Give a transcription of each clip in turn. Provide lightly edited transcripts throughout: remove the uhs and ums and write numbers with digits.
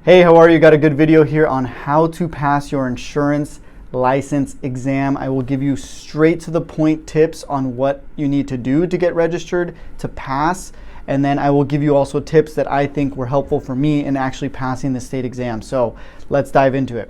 Hey, how are you? Got a good video here on how to pass your insurance license exam. I will give you straight to the point tips on what you need to do to get registered to pass. And then I will give you also tips that I think were helpful for me in actually passing the state exam. So let's dive into it.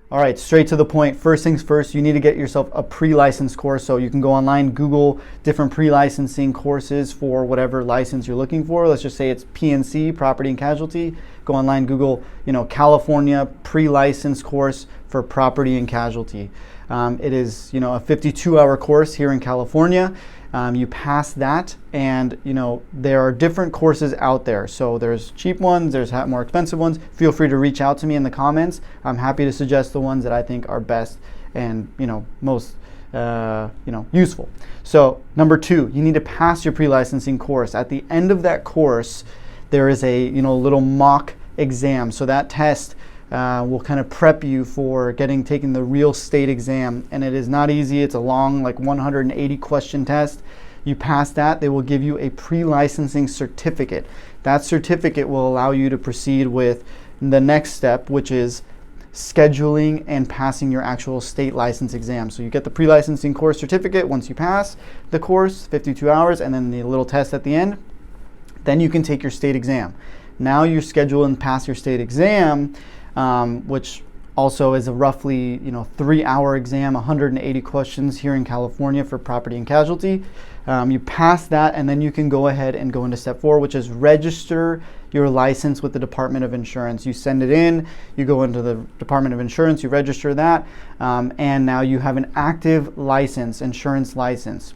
All right, straight to the point. First things first, you need to get yourself a pre-license course. So you can go online, Google different pre-licensing courses for whatever license you're looking for. Let's just say it's P&C, property and casualty. Go online, Google, California pre-license course for property and casualty. It is, a 52-hour course here in California. You pass that, and there are different courses out there. So there's cheap ones, there's more expensive ones. Feel free to reach out to me in the comments. I'm happy to suggest the ones that I think are best and most useful. So number 2, you need to pass your pre-licensing course. At the end of that course, there is a little mock exam. So that test will kind of prep you for taking the real state exam, and it is not easy. It's a long, 180 question test. You pass that, they will give you a pre-licensing certificate. That certificate will allow you to proceed with the next step, which is scheduling and passing your actual state license exam. So you get the pre-licensing course certificate once you pass the course, 52 hours, and then the little test at the end. Then you can take your state exam. Now you schedule and pass your state exam, which also is a roughly 3-hour exam, 180 questions here in California for property and casualty. You pass that, and then you can go ahead and go into step 4, which is register your license with the Department of Insurance. You send it in, you go into the Department of Insurance, you register that, and now you have an active license, insurance license.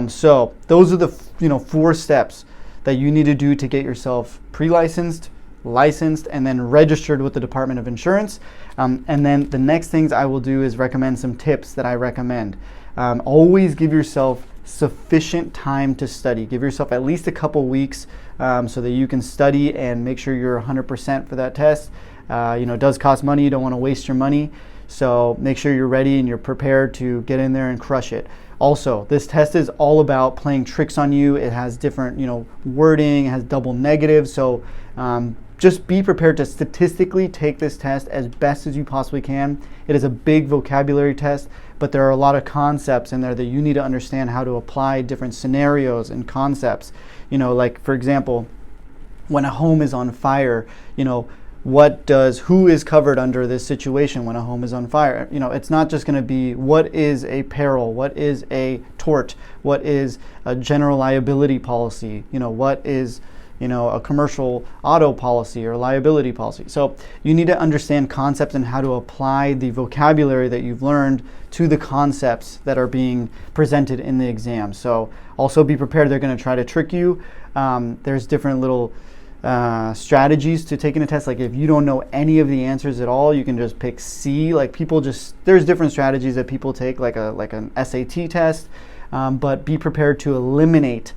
So those are the 4 steps that you need to do to get yourself pre-licensed, licensed, and then registered with the Department of Insurance. And then the next things I will do is recommend some tips that I recommend. Always give yourself sufficient time to study. Give yourself at least a couple weeks so that you can study and make sure you're 100% for that test. It does cost money. You don't want to waste your money. So make sure you're ready and you're prepared to get in there and crush it. Also, this test is all about playing tricks on you. It has different, wording, it has double negatives. So just be prepared to statistically take this test as best as you possibly can. It is a big vocabulary test, but there are a lot of concepts in there that you need to understand how to apply different scenarios and concepts. Like for example, when a home is on fire, who is covered under this situation when a home is on fire? It's not just going to be what is a peril, what is a tort, what is a general liability policy, what is a commercial auto policy or liability policy. So you need to understand concepts and how to apply the vocabulary that you've learned to the concepts that are being presented in the exam. So also be prepared, they're going to try to trick you. There's different little strategies to taking a test. Like if you don't know any of the answers at all, you can just pick C. There's different strategies that people take, like an SAT test, but be prepared to eliminate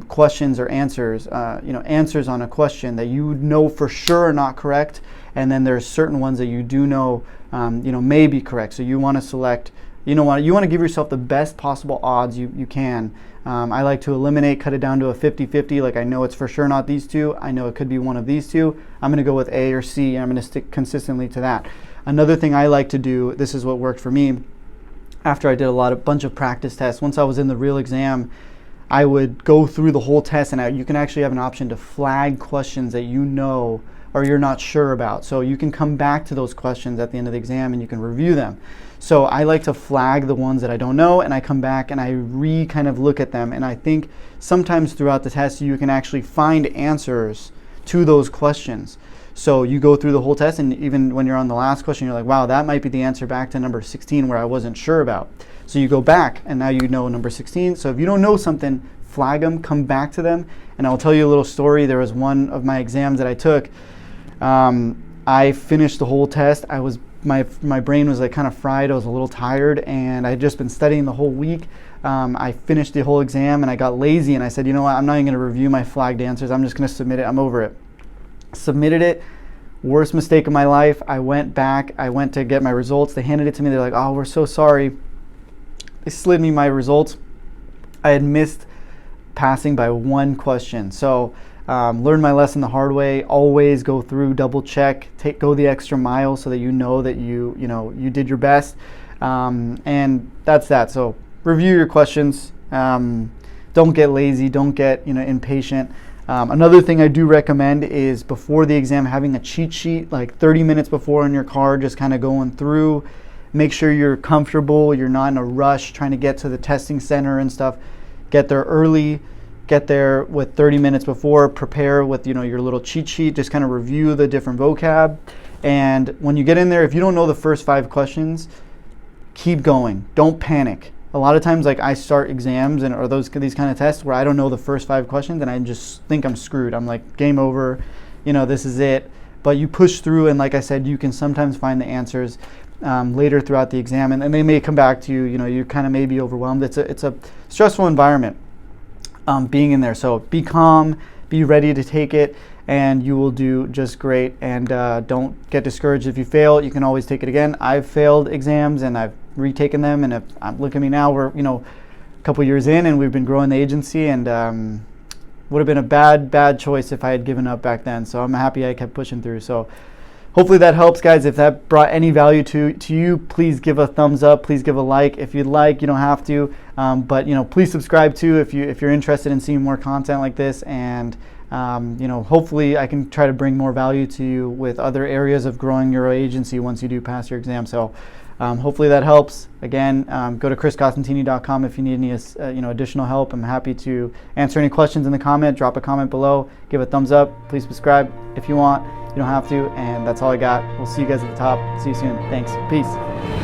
questions or answers, answers on a question that you know for sure are not correct, and then there's certain ones that you do know, may be correct. So you want to select, you want to give yourself the best possible odds you can. I like to eliminate, cut it down to a 50-50. Like I know it's for sure not these two. I know it could be one of these two. I'm going to go with A or C, and I'm going to stick consistently to that. Another thing I like to do, this is what worked for me, after I did a bunch of practice tests, once I was in the real exam, I would go through the whole test, and you can actually have an option to flag questions that or you're not sure about. So you can come back to those questions at the end of the exam and you can review them. So I like to flag the ones that I don't know, and I come back and I kind of look at them. And I think sometimes throughout the test you can actually find answers to those questions. So you go through the whole test, and even when you're on the last question, you're like, wow, that might be the answer back to number 16 where I wasn't sure about. So you go back, and now you know number 16. So if you don't know something, flag them, come back to them. And I'll tell you a little story. There was one of my exams that I took. I finished the whole test. My brain was kind of fried. I was a little tired, and I had just been studying the whole week. I finished the whole exam, and I got lazy, and I said, you know what, I'm not even going to review my flagged answers. I'm just going to submit it. I'm over it. Submitted it, Worst mistake of my life. I went to get my results. They handed it to me. They're like, oh, we're so sorry. They slid me my results. I had missed passing by 1 question. So learned my lesson the hard way. Always go through, double check, go the extra mile so that you know that you did your best. And that's that. So review your questions. Don't get lazy. Don't get impatient. Another thing I do recommend is before the exam having a cheat sheet, like 30 minutes before in your car, just kind of going through. Make sure you're comfortable. You're not in a rush trying to get to the testing center and stuff. Get there early. Get there with 30 minutes before. Prepare with your little cheat sheet. Just kind of review the different vocab. And when you get in there, if you don't know the first 5 questions, keep going. Don't panic. A lot of times, like, I start exams or these kind of tests where I don't know the first 5 questions and I just think I'm screwed. I'm like, game over, this is it. But you push through, and like I said, you can sometimes find the answers later throughout the exam, and they may come back to you. You kind of may be overwhelmed. It's a stressful environment being in there. So be calm, be ready to take it, and you will do just great. And don't get discouraged if you fail. You can always take it again. I've failed exams and I've retaken them, and look at me now. We're a couple years in, and we've been growing the agency, and would have been a bad choice if I had given up back then. So I'm happy I kept pushing through. So hopefully that helps, guys. If that brought any value to you, please give a thumbs up. Please give a like. If you'd like, you don't have to, but please subscribe too if you're interested in seeing more content like this. And hopefully I can try to bring more value to you with other areas of growing your agency once you do pass your exam. So hopefully that helps. Again, go to chriscostantini.com if you need any additional help. I'm happy to answer any questions in the comment. Drop a comment below. Give a thumbs up. Please subscribe if you want. You don't have to. And that's all I got. We'll see you guys at the top. See you soon. Thanks. Peace.